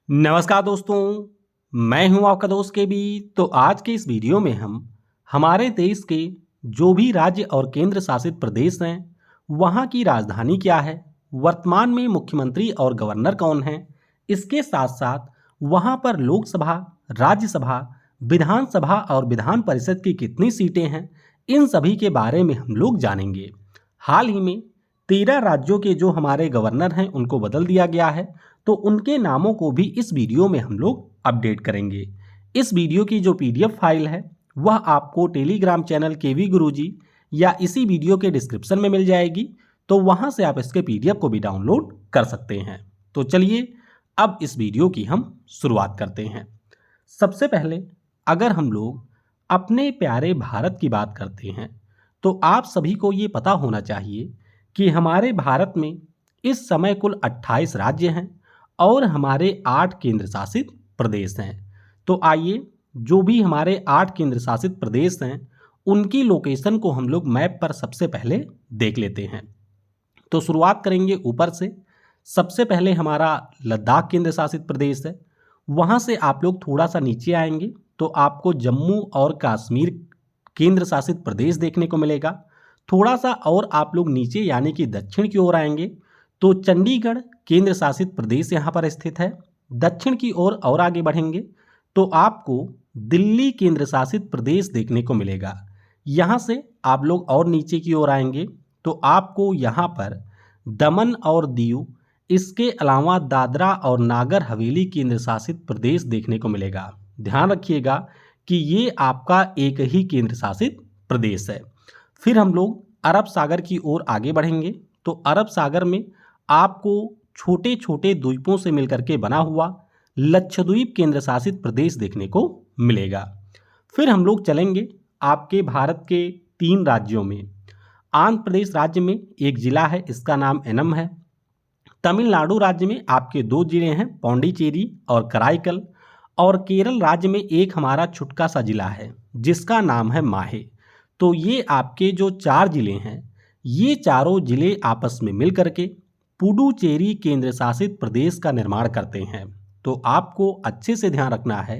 नमस्कार दोस्तों, मैं हूं आपका दोस्त के बी। तो आज के इस वीडियो में हम हमारे देश के जो भी राज्य और केंद्र शासित प्रदेश हैं वहां की राजधानी क्या है, वर्तमान में मुख्यमंत्री और गवर्नर कौन हैं, इसके साथ साथ वहां पर लोकसभा, राज्यसभा, विधानसभा और विधान परिषद की कितनी सीटें हैं, इन सभी के बारे में हम लोग जानेंगे। हाल ही में 13 राज्यों के जो हमारे गवर्नर हैं उनको बदल दिया गया है, तो उनके नामों को भी इस वीडियो में हम लोग अपडेट करेंगे। इस वीडियो की जो पीडीएफ फाइल है वह आपको टेलीग्राम चैनल केवी गुरुजी या इसी वीडियो के डिस्क्रिप्शन में मिल जाएगी, तो वहां से आप इसके पीडीएफ को भी डाउनलोड कर सकते हैं। तो चलिए अब इस वीडियो की हम शुरुआत करते हैं। सबसे पहले अगर हम लोग अपने प्यारे भारत की बात करते हैं तो आप सभी को ये पता होना चाहिए कि हमारे भारत में इस समय कुल 28 राज्य हैं और हमारे 8 केंद्र शासित प्रदेश हैं। तो आइए जो भी हमारे 8 केंद्र शासित प्रदेश हैं उनकी लोकेशन को हम लोग मैप पर सबसे पहले देख लेते हैं। तो शुरुआत करेंगे ऊपर से। सबसे पहले हमारा लद्दाख केंद्र शासित प्रदेश है। वहाँ से आप लोग थोड़ा सा नीचे आएंगे तो आपको जम्मू और कश्मीर केंद्र शासित प्रदेश देखने को मिलेगा। थोड़ा सा और आप लोग नीचे यानी कि दक्षिण की ओर आएंगे तो चंडीगढ़ केंद्र शासित प्रदेश यहाँ पर स्थित है। दक्षिण की ओर और आगे बढ़ेंगे तो आपको दिल्ली केंद्र शासित प्रदेश देखने को मिलेगा। यहाँ से आप लोग और नीचे की ओर आएंगे तो आपको यहाँ पर दमन और दीव, इसके अलावा दादरा और नागर हवेली केंद्र शासित प्रदेश देखने को मिलेगा। ध्यान रखिएगा कि ये आपका एक ही केंद्र शासित प्रदेश है। फिर हम लोग अरब सागर की ओर आगे बढ़ेंगे तो अरब सागर में आपको छोटे छोटे द्वीपों से मिलकर के बना हुआ लक्षद्वीप केंद्र शासित प्रदेश देखने को मिलेगा। फिर हम लोग चलेंगे आपके भारत के 3 राज्यों में। आंध्र प्रदेश राज्य में एक जिला है, इसका नाम एनम है। तमिलनाडु राज्य में आपके 2 जिले हैं, पौंडीचेरी और कराईकल। और केरल राज्य में एक हमारा छुटका सा जिला है जिसका नाम है माहे। तो ये आपके जो 4 जिले हैं, ये चारों जिले आपस में मिल करके पुडुचेरी केंद्र शासित प्रदेश का निर्माण करते हैं। तो आपको अच्छे से ध्यान रखना है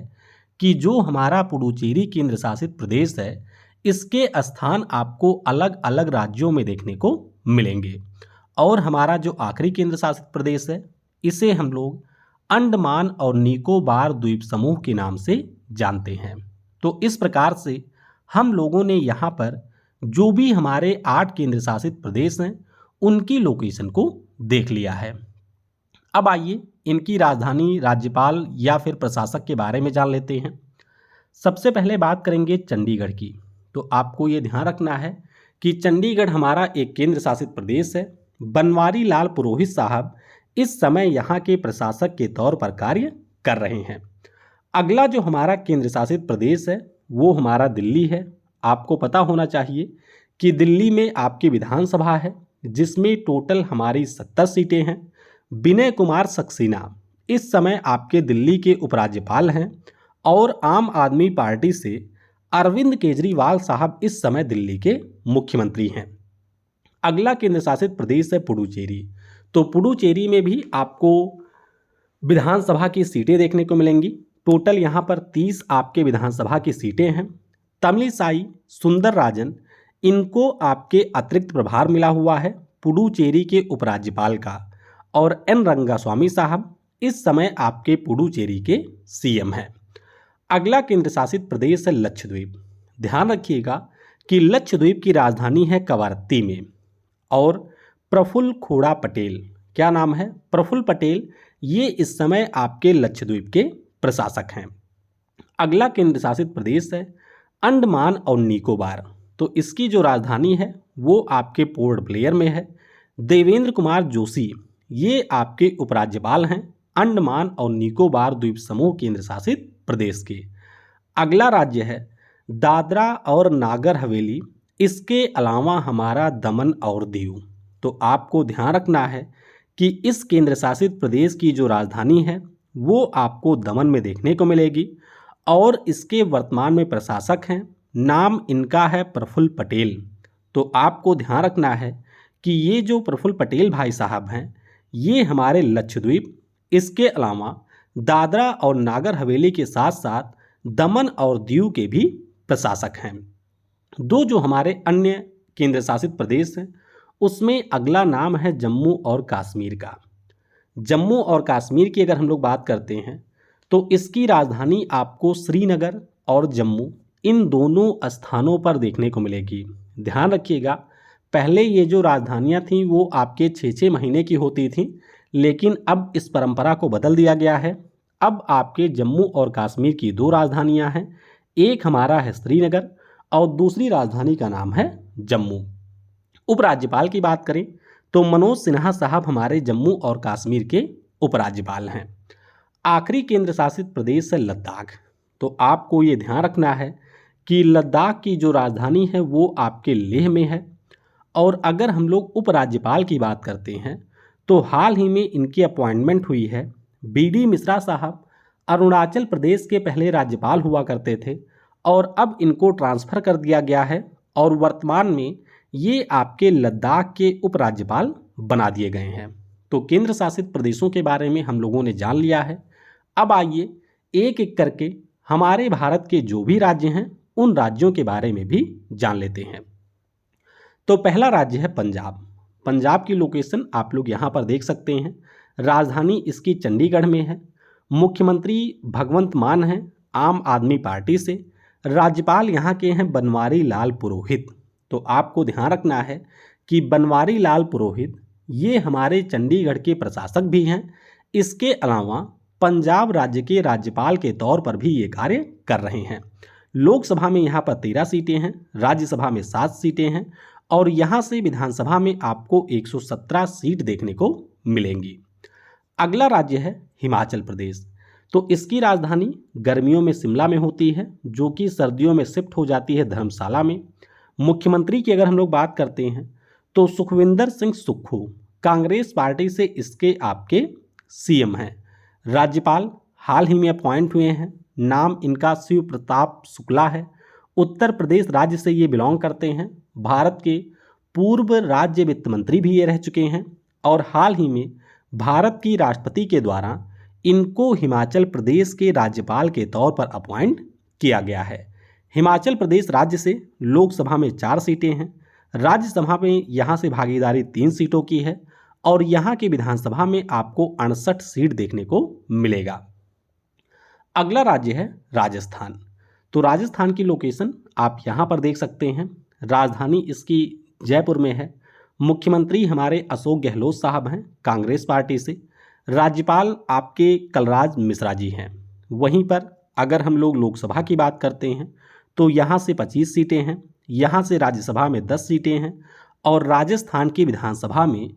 कि जो हमारा पुडुचेरी केंद्र शासित प्रदेश है इसके स्थान आपको अलग अलग राज्यों में देखने को मिलेंगे। और हमारा जो आखिरी केंद्र शासित प्रदेश है इसे हम लोग अंडमान और निकोबार द्वीप समूह के नाम से जानते हैं। तो इस प्रकार से हम लोगों ने यहाँ पर जो भी हमारे 8 केंद्र शासित प्रदेश हैं उनकी लोकेशन को देख लिया है। अब आइए इनकी राजधानी, राज्यपाल या फिर प्रशासक के बारे में जान लेते हैं। सबसे पहले बात करेंगे चंडीगढ़ की। तो आपको ये ध्यान रखना है कि चंडीगढ़ हमारा एक केंद्र शासित प्रदेश है। बनवारी लाल पुरोहित साहब इस समय यहाँ के प्रशासक के तौर पर कार्य कर रहे हैं। अगला जो हमारा केंद्र शासित प्रदेश है वो हमारा दिल्ली है। आपको पता होना चाहिए कि दिल्ली में आपकी विधानसभा है जिसमें टोटल हमारी 70 सीटें हैं। विनय कुमार सक्सेना इस समय आपके दिल्ली के उपराज्यपाल हैं और आम आदमी पार्टी से अरविंद केजरीवाल साहब इस समय दिल्ली के मुख्यमंत्री हैं। अगला केंद्र शासित प्रदेश है पुडुचेरी। तो पुडुचेरी में भी आपको विधानसभा की सीटें देखने को मिलेंगी। टोटल यहाँ पर 30 आपके विधानसभा की सीटें हैं। तमिलिसाई सुंदरराजन, इनको आपके अतिरिक्त प्रभार मिला हुआ है पुडुचेरी के उपराज्यपाल का। और एन रंगास्वामी साहब इस समय आपके पुडुचेरी के सीएम हैं। अगला केंद्र शासित प्रदेश है लक्षद्वीप। ध्यान रखिएगा कि लक्षद्वीप की राजधानी है कवारत्ती में। और प्रफुल्ल खोड़ा पटेल, क्या नाम है, प्रफुल्ल पटेल, ये इस समय आपके लक्षद्वीप के प्रशासक हैं। अगला केंद्र शासित प्रदेश है अंडमान और निकोबार। तो इसकी जो राजधानी है वो आपके पोर्ट ब्लेयर में है। देवेंद्र कुमार जोशी ये आपके उपराज्यपाल हैं अंडमान और निकोबार द्वीप समूह केंद्र शासित प्रदेश के। अगला राज्य है दादरा और नागर हवेली, इसके अलावा हमारा दमन और दीव। तो आपको ध्यान रखना है कि इस केंद्र शासित प्रदेश की जो राजधानी है वो आपको दमन में देखने को मिलेगी। और इसके वर्तमान में प्रशासक हैं, नाम इनका है प्रफुल्ल पटेल। तो आपको ध्यान रखना है कि ये जो प्रफुल्ल पटेल भाई साहब हैं ये हमारे लक्षद्वीप, इसके अलावा दादरा और नागर हवेली के साथ साथ दमन और दीव के भी प्रशासक हैं। दो जो हमारे अन्य केंद्र शासित प्रदेश हैं उसमें अगला नाम है जम्मू और कश्मीर का। जम्मू और कश्मीर की अगर हम लोग बात करते हैं तो इसकी राजधानी आपको श्रीनगर और जम्मू इन दोनों स्थानों पर देखने को मिलेगी। ध्यान रखिएगा, पहले ये जो राजधानियां थीं वो आपके 6-6 महीने की होती थीं, लेकिन अब इस परंपरा को बदल दिया गया है। अब आपके जम्मू और कश्मीर की दो राजधानियां हैं, एक हमारा है श्रीनगर और दूसरी राजधानी का नाम है जम्मू। उपराज्यपाल की बात करें तो मनोज सिन्हा साहब हमारे जम्मू और कश्मीर के उपराज्यपाल हैं। आखिरी केंद्र शासित प्रदेश है लद्दाख। तो आपको ये ध्यान रखना है कि लद्दाख की जो राजधानी है वो आपके लेह में है। और अगर हम लोग उपराज्यपाल की बात करते हैं तो हाल ही में इनकी अपॉइंटमेंट हुई है। बीडी मिश्रा साहब अरुणाचल प्रदेश के पहले राज्यपाल हुआ करते थे और अब इनको ट्रांसफ़र कर दिया गया है और वर्तमान में ये आपके लद्दाख के उपराज्यपाल बना दिए गए हैं। तो केंद्र शासित प्रदेशों के बारे में हम लोगों ने जान लिया है। अब आइए एक एक करके हमारे भारत के जो भी राज्य हैं उन राज्यों के बारे में भी जान लेते हैं। तो पहला राज्य है पंजाब। पंजाब की लोकेशन आप लोग यहाँ पर देख सकते हैं। राजधानी इसकी चंडीगढ़ में है। मुख्यमंत्री भगवंत मान हैं आम आदमी पार्टी से। राज्यपाल यहाँ के हैं बनवारी लाल पुरोहित। तो आपको ध्यान रखना है कि बनवारी लाल पुरोहित ये हमारे चंडीगढ़ के प्रशासक भी हैं। इसके अलावा पंजाब राज्य के राज्यपाल के तौर पर भी ये कार्य कर रहे हैं। लोकसभा में यहाँ पर 13 सीटें हैं, राज्यसभा में 7 सीटें हैं और यहाँ से विधानसभा में आपको 117 सीट देखने को मिलेंगी। अगला राज्य है हिमाचल प्रदेश। तो इसकी राजधानी गर्मियों में शिमला में होती है, जो कि सर्दियों में शिफ्ट हो जाती है धर्मशाला में। मुख्यमंत्री की अगर हम लोग बात करते हैं तो सुखविंदर सिंह सुक्खू कांग्रेस पार्टी से इसके आपके सीएम हैं। राज्यपाल हाल ही में अपॉइंट हुए हैं, नाम इनका शिव प्रताप शुक्ला है। उत्तर प्रदेश राज्य से ये बिलोंग करते हैं। भारत के पूर्व राज्य वित्त मंत्री भी ये रह चुके हैं और हाल ही में भारत की राष्ट्रपति के द्वारा इनको हिमाचल प्रदेश के राज्यपाल के तौर पर अपॉइंट किया गया है। हिमाचल प्रदेश राज्य से लोकसभा में 4 सीटें हैं, राज्यसभा में यहाँ से भागीदारी 3 सीटों की है और यहाँ की विधानसभा में आपको 68 सीट देखने को मिलेगा। अगला राज्य है राजस्थान। तो राजस्थान की लोकेशन आप यहाँ पर देख सकते हैं। राजधानी इसकी जयपुर में है। मुख्यमंत्री हमारे अशोक गहलोत साहब हैं कांग्रेस पार्टी से। राज्यपाल आपके कलराज मिश्रा जी हैं। वहीं पर अगर हम लोग लोकसभा की बात करते हैं तो यहाँ से 25 सीटें हैं, यहाँ से राज्यसभा में 10 सीटें हैं और राजस्थान की विधानसभा में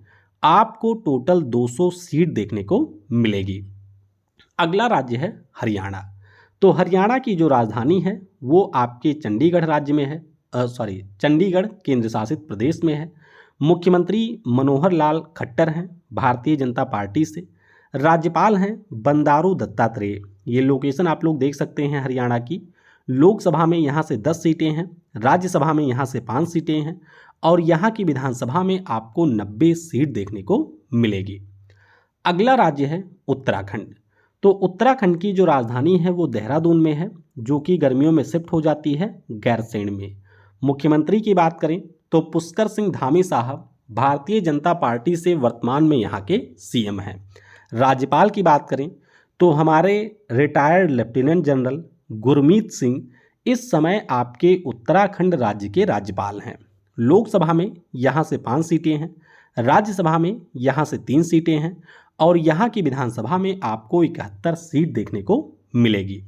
आपको टोटल 200 सीट देखने को मिलेगी। अगला राज्य है हरियाणा। तो हरियाणा की जो राजधानी है वो आपके चंडीगढ़ राज्य में है, चंडीगढ़ केंद्र शासित प्रदेश में है। मुख्यमंत्री मनोहर लाल खट्टर हैं भारतीय जनता पार्टी से। राज्यपाल हैं बंडारू दत्तात्रेय। ये लोकेशन आप लोग देख सकते हैं हरियाणा की। लोकसभा में यहाँ से 10 सीटें हैं, राज्यसभा में यहाँ से 5 सीटें हैं और यहाँ की विधानसभा में आपको 90 सीट देखने को मिलेगी। अगला राज्य है उत्तराखंड। तो उत्तराखंड की जो राजधानी है वो देहरादून में है, जो कि गर्मियों में शिफ्ट हो जाती है गैरसैंण में। मुख्यमंत्री की बात करें तो पुष्कर सिंह धामी साहब भारतीय जनता पार्टी से वर्तमान में यहाँ के सीएम हैं। राज्यपाल की बात करें तो हमारे retired lieutenant general Gurmeet Singh इस समय आपके उत्तराखंड राज्य के राज्यपाल हैं। लोकसभा में यहाँ से 5 सीटें हैं, राज्यसभा में यहाँ से 3 सीटें हैं और यहाँ की विधानसभा में आपको 71 सीट देखने को मिलेगी।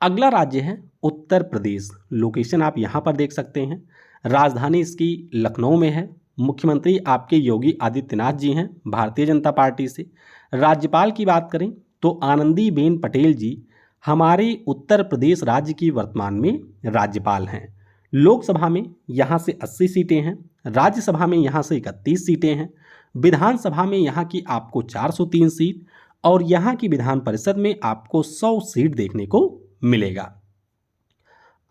अगला राज्य है उत्तर प्रदेश। लोकेशन आप यहाँ पर देख सकते हैं। राजधानी इसकी लखनऊ में है। मुख्यमंत्री आपके योगी आदित्यनाथ जी हैं भारतीय जनता पार्टी से। राज्यपाल की बात करें तो आनंदीबेन पटेल जी हमारे उत्तर प्रदेश राज्य की वर्तमान में राज्यपाल हैं। लोकसभा में यहाँ से 80 सीटें हैं, राज्यसभा में यहाँ से 31 सीटें हैं, विधानसभा में यहाँ की आपको 403 सीट और यहाँ की विधान परिषद में आपको 100 सीट देखने को मिलेगा।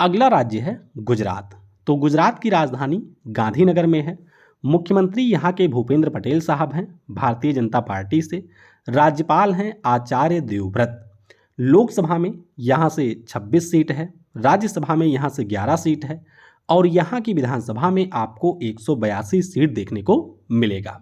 अगला राज्य है गुजरात। तो गुजरात की राजधानी गांधीनगर में है। मुख्यमंत्री यहाँ के भूपेंद्र पटेल साहब हैं भारतीय जनता पार्टी से। राज्यपाल हैं आचार्य देवव्रत। लोकसभा में यहाँ से 26 सीट है, राज्यसभा में यहाँ से 11 सीट है और यहाँ की विधानसभा में आपको 182 सीट देखने को मिलेगा।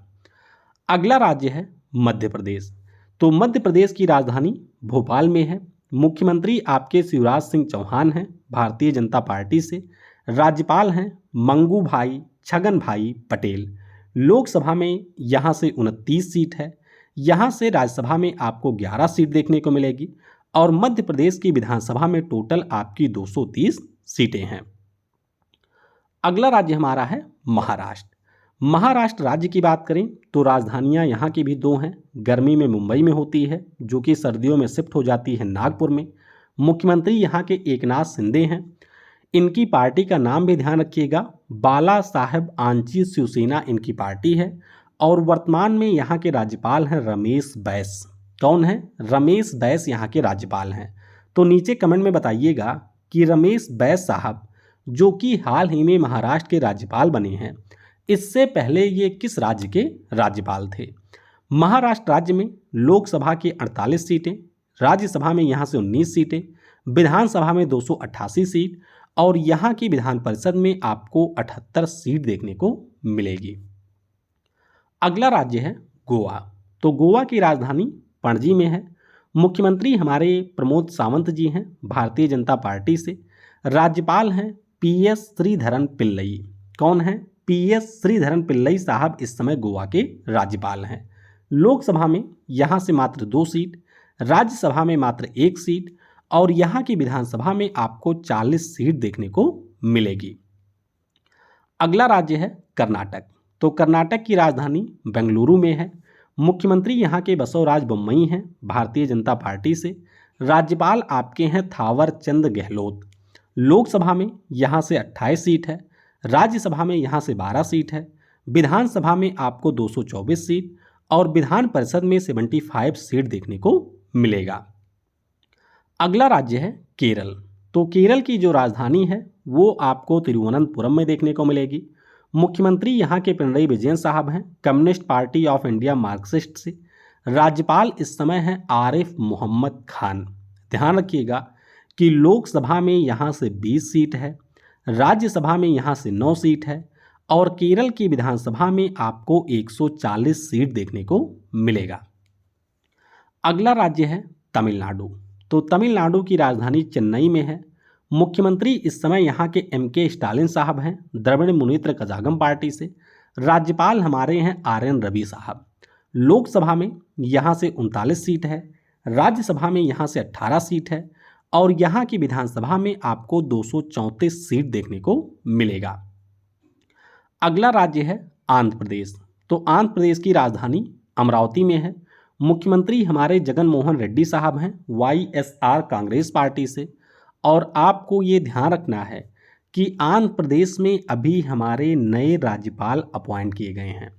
अगला राज्य है मध्य प्रदेश। तो मध्य प्रदेश की राजधानी भोपाल में है। मुख्यमंत्री आपके शिवराज सिंह चौहान हैं भारतीय जनता पार्टी से। राज्यपाल हैं मंगू भाई छगन भाई पटेल। लोकसभा में यहाँ से 29 सीट है, यहाँ से राज्यसभा में आपको 11 सीट देखने को मिलेगी और मध्य प्रदेश की विधानसभा में टोटल आपकी 230 सीटें हैं। अगला राज्य हमारा है महाराष्ट्र। महाराष्ट्र राज्य की बात करें तो राजधानियां यहाँ की भी दो हैं। गर्मी में मुंबई में होती है, जो कि सर्दियों में शिफ्ट हो जाती है नागपुर में। मुख्यमंत्री यहाँ के एकनाथ शिंदे हैं। इनकी पार्टी का नाम भी ध्यान रखिएगा, बाला साहेब आंची शिवसेना इनकी पार्टी है और वर्तमान में यहाँ के राज्यपाल हैं रमेश बैस। कौन है? रमेश बैस यहाँ के राज्यपाल हैं। तो नीचे कमेंट में बताइएगा कि रमेश बैस साहब जो कि हाल ही में महाराष्ट्र के राज्यपाल बने हैं, इससे पहले ये किस राज्य के राज्यपाल थे। महाराष्ट्र राज्य में लोकसभा की 48 सीटें, राज्यसभा में यहाँ से 19 सीटें, विधानसभा में 288 सीट और यहाँ की विधान परिषद में आपको 78 सीट देखने को मिलेगी। अगला राज्य है गोवा। तो गोवा की राजधानी पणजी में है। मुख्यमंत्री हमारे प्रमोद सावंत जी हैं भारतीय जनता पार्टी से। राज्यपाल हैं पीएस श्रीधरन पिल्लई। कौन है? पीएस श्रीधरन पिल्लई साहब इस समय गोवा के राज्यपाल हैं। लोकसभा में यहाँ से मात्र 2 सीट, राज्यसभा में मात्र 1 सीट और यहाँ की विधानसभा में आपको 40 सीट देखने को मिलेगी। अगला राज्य है कर्नाटक। तो कर्नाटक की राजधानी बेंगलुरु में है। मुख्यमंत्री यहाँ के बसवराज बोम्मई हैं भारतीय जनता पार्टी से। राज्यपाल आपके हैं थावर चंद गहलोत। लोकसभा में यहाँ से 28 सीट है, राज्यसभा में यहाँ से 12 सीट है, विधानसभा में आपको 224 सीट और विधान परिषद में 75 सीट देखने को मिलेगा। अगला राज्य है केरल। तो केरल की जो राजधानी है वो आपको तिरुवनंतपुरम में देखने को मिलेगी। मुख्यमंत्री यहाँ के पिनरई विजयन साहब हैं communist party of India Marxist से। राज्यपाल इस समय हैं आरिफ मोहम्मद खान। ध्यान रखिएगा कि लोकसभा में यहाँ से 20 सीट है, राज्यसभा में यहाँ से 9 सीट है और केरल की विधानसभा में आपको 140 सीट देखने को मिलेगा। अगला राज्य है तमिलनाडु। तो तमिलनाडु की राजधानी चेन्नई में है। मुख्यमंत्री इस समय यहाँ के एमके स्टालिन साहब हैं द्रविड़ मुनेत्र कजागम पार्टी से। राज्यपाल हमारे हैं आर.एन. रवि साहब। लोकसभा में यहाँ से 39 सीट है, राज्यसभा में यहाँ से 18 सीट है और यहाँ की विधानसभा में आपको 234 सीट देखने को मिलेगा। अगला राज्य है आंध्र प्रदेश। तो आंध्र प्रदेश की राजधानी अमरावती में है। मुख्यमंत्री हमारे जगन मोहन रेड्डी साहब हैं वाईएसआर कांग्रेस पार्टी से और आपको ये ध्यान रखना है कि आंध्र प्रदेश में अभी हमारे नए राज्यपाल अपॉइंट किए गए हैं।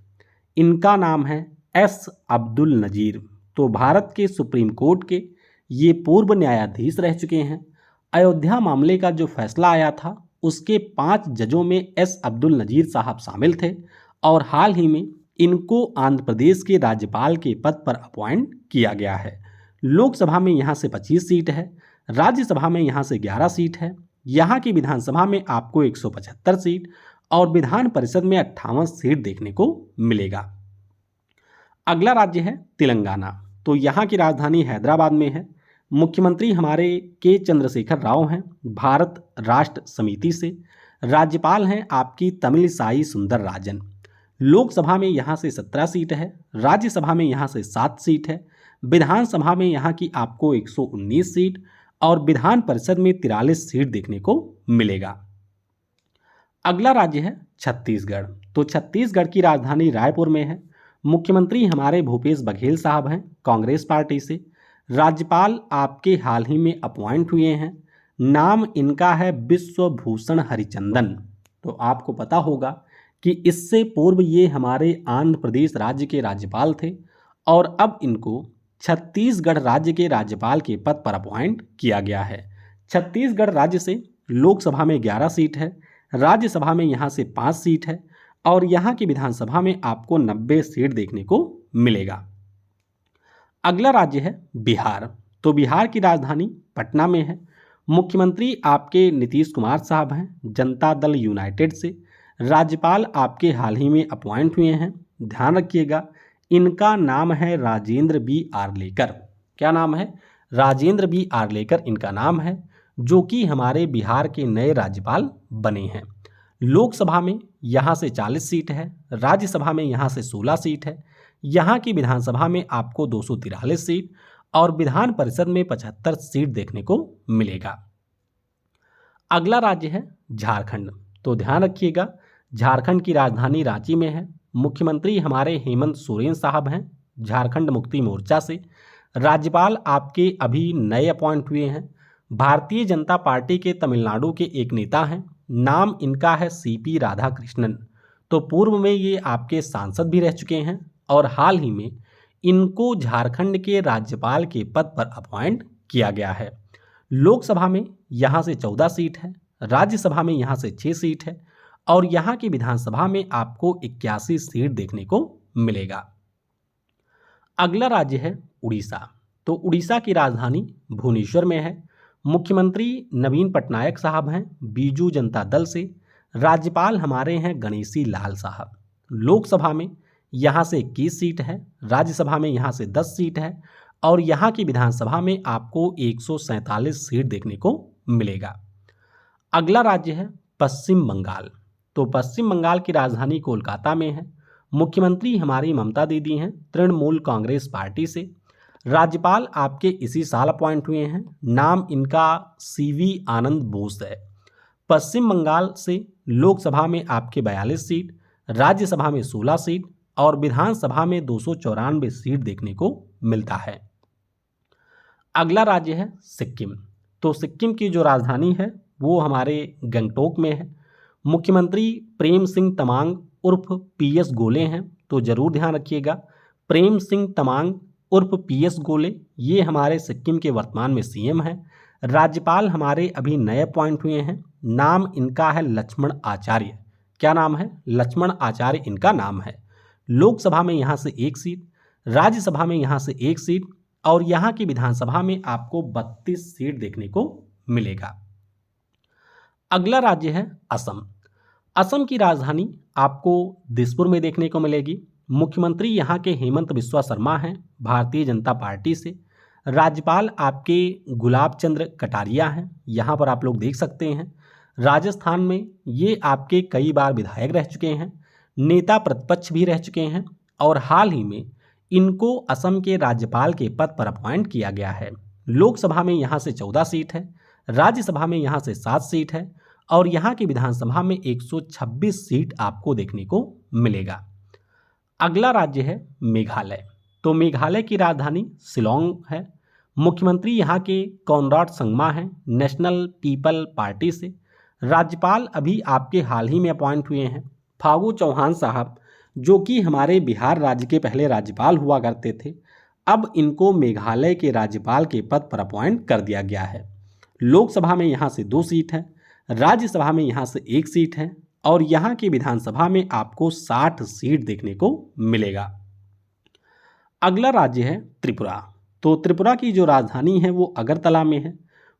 इनका नाम है एस अब्दुल नजीर। तो भारत के सुप्रीम कोर्ट के ये पूर्व न्यायाधीश रह चुके हैं। अयोध्या मामले का जो फैसला आया था उसके 5 जजों में एस अब्दुल नजीर साहब शामिल थे और हाल ही में इनको आंध्र प्रदेश के राज्यपाल के पद पर अपॉइंट किया गया है। लोकसभा में यहाँ से 25 सीट है, राज्यसभा में यहाँ से 11 सीट है, यहाँ की विधानसभा में आपको 175 सीट और विधान परिषद में 58 सीट देखने को मिलेगा। अगला राज्य है तेलंगाना। तो यहाँ की राजधानी हैदराबाद में है। मुख्यमंत्री हमारे के चंद्रशेखर राव हैं भारत राष्ट्र समिति से। राज्यपाल हैं आपकी तमिलिसाई सुंदरराजन। लोकसभा में यहाँ से 17 सीट है, राज्यसभा में यहाँ से 7 सीट है, विधानसभा में यहाँ की आपको 119 सीट और विधान परिषद में 43 सीट देखने को मिलेगा। अगला राज्य है छत्तीसगढ़। तो छत्तीसगढ़ की राजधानी रायपुर में है। मुख्यमंत्री हमारे भूपेश बघेल साहब हैं कांग्रेस पार्टी से। राज्यपाल आपके हाल ही में अपॉइंट हुए हैं। नाम इनका है विश्वभूषण हरिचंदन। तो आपको पता होगा कि इससे पूर्व ये हमारे आंध्र प्रदेश राज्य के राज्यपाल थे और अब इनको छत्तीसगढ़ राज्य के राज्यपाल के पद पर अपॉइंट किया गया है। छत्तीसगढ़ राज्य से लोकसभा में 11 सीट है, राज्यसभा में यहाँ से 5 सीट है और यहाँ की विधानसभा में आपको 90 सीट देखने को मिलेगा। अगला राज्य है बिहार। तो बिहार की राजधानी पटना में है। मुख्यमंत्री आपके नीतीश कुमार साहब हैं, जनता दल यूनाइटेड से। राज्यपाल आपके हाल ही में अपॉइंट हुए हैं। ध्यान रखिएगा, इनका नाम है राजेंद्र बी आर्लेकर। क्या नाम है? राजेंद्र बी आर्लेकर इनका नाम है, जो कि हमारे बिहार के नए राज्यपाल बने हैं। लोकसभा में यहाँ से 40 सीट है, राज्यसभा में यहाँ से 16 सीट है, यहाँ की विधानसभा में आपको 243 सीट और विधान परिषद में 75 सीट देखने को मिलेगा। अगला राज्य है झारखंड। तो ध्यान रखिएगा, झारखंड की राजधानी रांची में है। मुख्यमंत्री हमारे हेमंत सोरेन साहब हैं, झारखंड मुक्ति मोर्चा से। राज्यपाल आपके अभी नए अपॉइंट हुए हैं। भारतीय जनता पार्टी के तमिलनाडु के एक नेता हैं, नाम इनका है सीपी राधाकृष्णन। तो पूर्व में ये आपके सांसद भी रह चुके हैं और हाल ही में इनको झारखंड के राज्यपाल के पद पर अपॉइंट किया गया है। लोकसभा में यहाँ से 14 सीट है, राज्यसभा में यहाँ से 6 सीट है और यहाँ की विधानसभा में आपको 81 सीट देखने को मिलेगा। अगला राज्य है उड़ीसा। तो उड़ीसा की राजधानी भुवनेश्वर में है। मुख्यमंत्री नवीन पटनायक साहब हैं, बीजू जनता दल से। राज्यपाल हमारे हैं गणेशी लाल साहब। लोकसभा में यहाँ से 21 सीट है, राज्यसभा में यहाँ से 10 सीट है और यहाँ की विधानसभा में आपको 147 सीट देखने को मिलेगा। अगला राज्य है पश्चिम बंगाल। तो पश्चिम बंगाल की राजधानी कोलकाता में है। मुख्यमंत्री हमारी ममता दीदी हैं, तृणमूल कांग्रेस पार्टी से। राज्यपाल आपके इसी साल अपॉइंट हुए हैं, नाम इनका सीवी आनंद बोस है। पश्चिम बंगाल से लोकसभा में आपके 42 सीट, राज्यसभा में 16 सीट और विधानसभा में 294 सीट देखने को मिलता है। अगला राज्य है सिक्किम। तो सिक्किम की जो राजधानी है वो हमारे गंगटोक में है। मुख्यमंत्री प्रेम सिंह तमांग उर्फ पीएस गोले हैं। तो जरूर ध्यान रखिएगा, प्रेम सिंह तमांग उर्फ पीएस गोले ये हमारे सिक्किम के वर्तमान में सीएम हैं। राज्यपाल हमारे अभी नए अपॉइंट हुए हैं, नाम इनका है लक्ष्मण आचार्य। क्या नाम है? लक्ष्मण आचार्य इनका नाम है। लोकसभा में यहाँ से 1 सीट, राज्यसभा में यहाँ से 1 सीट और यहाँ की विधानसभा में आपको 32 सीट देखने को मिलेगा। अगला राज्य है असम। असम की राजधानी आपको दिसपुर में देखने को मिलेगी। मुख्यमंत्री यहाँ के हेमंत बिस्वा शर्मा हैं, भारतीय जनता पार्टी से। राज्यपाल आपके गुलाब चंद्र कटारिया हैं, यहाँ पर आप लोग देख सकते हैं। राजस्थान में ये आपके कई बार विधायक रह चुके हैं, नेता प्रतिपक्ष भी रह चुके हैं और हाल ही में इनको असम के राज्यपाल के पद पर अपॉइंट किया गया है। लोकसभा में यहाँ से 14 सीट है, राज्यसभा में यहाँ से 7 सीट है और यहाँ की विधानसभा में 126 सीट आपको देखने को मिलेगा। अगला राज्य है मेघालय। तो मेघालय की राजधानी शिलोंग है। मुख्यमंत्री यहाँ के कॉनराड संगमा हैं, नेशनल पीपल पार्टी से। राज्यपाल अभी आपके हाल ही में अपॉइंट हुए हैं, फागू चौहान साहब, जो कि हमारे बिहार राज्य के पहले राज्यपाल हुआ करते थे। अब इनको मेघालय के राज्यपाल के पद पर अपॉइंट कर दिया गया है। लोकसभा में यहाँ से 2 सीट है, राज्यसभा में यहाँ से 1 सीट है और यहाँ की विधानसभा में आपको 60 सीट देखने को मिलेगा। अगला राज्य है त्रिपुरा। तो त्रिपुरा की जो राजधानी है वो अगरतला में है।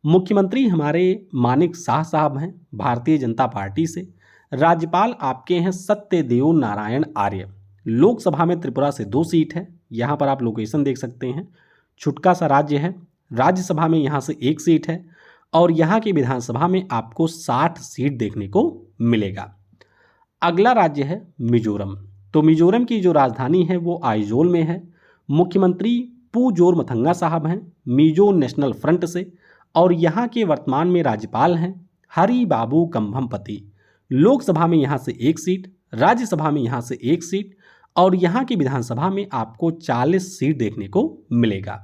मुख्यमंत्री हमारे मानिक शाह साहब हैं, भारतीय जनता पार्टी से। राज्यपाल आपके हैं सत्यदेव नारायण आर्य। लोकसभा में त्रिपुरा से 2 सीट है, यहाँ पर आप लोकेशन देख सकते हैं। छुटका सा राज्य है। राज्यसभा में यहाँ से 1 सीट है और यहाँ की विधानसभा में आपको 60 सीट देखने को मिलेगा। अगला राज्य है मिजोरम। तो मिजोरम की जो राजधानी है वो आइजोल में है। मुख्यमंत्री पू जोर मथंगा साहब हैं, मिजो नेशनल फ्रंट से और यहाँ के वर्तमान में राज्यपाल हैं हरि बाबू कंभमपति। लोकसभा में यहाँ से 1 सीट, राज्यसभा में यहाँ से 1 सीट और यहाँ की विधानसभा में आपको 40 सीट देखने को मिलेगा।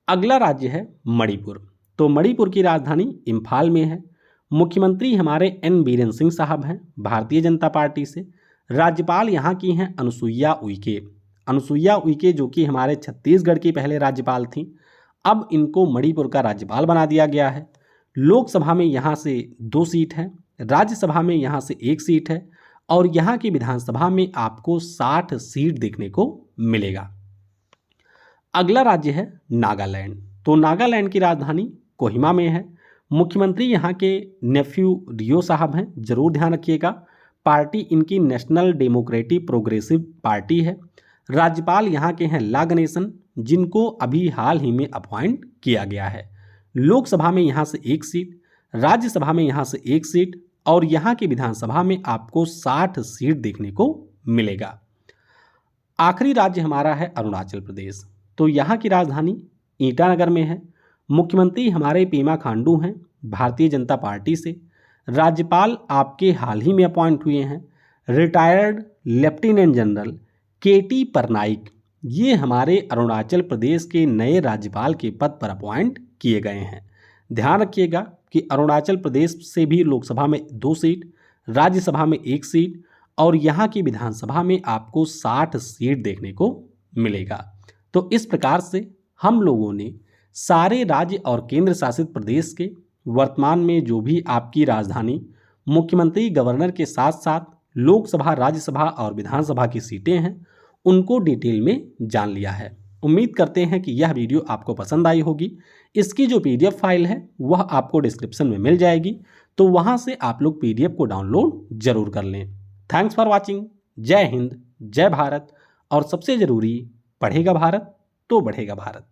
अगला राज्य है मणिपुर। तो मणिपुर की राजधानी इम्फाल में है। मुख्यमंत्री हमारे एन बीरेन सिंह साहब हैं, भारतीय जनता पार्टी से। राज्यपाल यहाँ की हैं अनुसुईया उइके। अनुसुईया उइके जो कि हमारे छत्तीसगढ़ की पहले राज्यपाल थीं, अब इनको मणिपुर का राज्यपाल बना दिया गया है। लोकसभा में यहाँ से 2 सीट है, राज्यसभा में यहाँ से 1 सीट है और यहाँ की विधानसभा में आपको 60 सीट देखने को मिलेगा। अगला राज्य है नागालैंड। तो नागालैंड की राजधानी कोहिमा में है। मुख्यमंत्री यहाँ के नेफ्यू रियो साहब हैं, जरूर ध्यान रखिएगा। पार्टी इनकी नेशनल डेमोक्रेटिक प्रोग्रेसिव पार्टी है। राज्यपाल यहाँ के हैं ला गणेशन, जिनको अभी हाल ही में अपॉइंट किया गया है। लोकसभा में यहाँ से 1 सीट, राज्यसभा में यहाँ से 1 सीट और यहाँ की विधानसभा में आपको 60 सीट देखने को मिलेगा। आखिरी राज्य हमारा है अरुणाचल प्रदेश। तो यहाँ की राजधानी ईटानगर में है। मुख्यमंत्री हमारे पेमा खांडू हैं, भारतीय जनता पार्टी से। राज्यपाल आपके हाल ही में अपॉइंट हुए हैं, रिटायर्ड लेफ्टिनेंट जनरल केटी परनाइक। ये हमारे अरुणाचल प्रदेश के नए राज्यपाल के पद पर अपॉइंट किए गए हैं। ध्यान रखिएगा कि अरुणाचल प्रदेश से भी लोकसभा में 2 सीट, राज्यसभा में 1 सीट और यहाँ की विधानसभा में आपको 60 सीट देखने को मिलेगा। तो इस प्रकार से हम लोगों ने सारे राज्य और केंद्र शासित प्रदेश के वर्तमान में जो भी आपकी राजधानी, मुख्यमंत्री, गवर्नर के साथ साथ लोकसभा, राज्यसभा और विधानसभा की सीटें हैं, उनको डिटेल में जान लिया है। उम्मीद करते हैं कि यह वीडियो आपको पसंद आई होगी। इसकी जो PDF फाइल है वह आपको डिस्क्रिप्शन में मिल जाएगी, तो वहाँ से आप लोग PDF को डाउनलोड जरूर कर लें। Thanks for watching. जय हिंद, जय भारत और सबसे ज़रूरी, पढ़ेगा भारत तो बढ़ेगा भारत।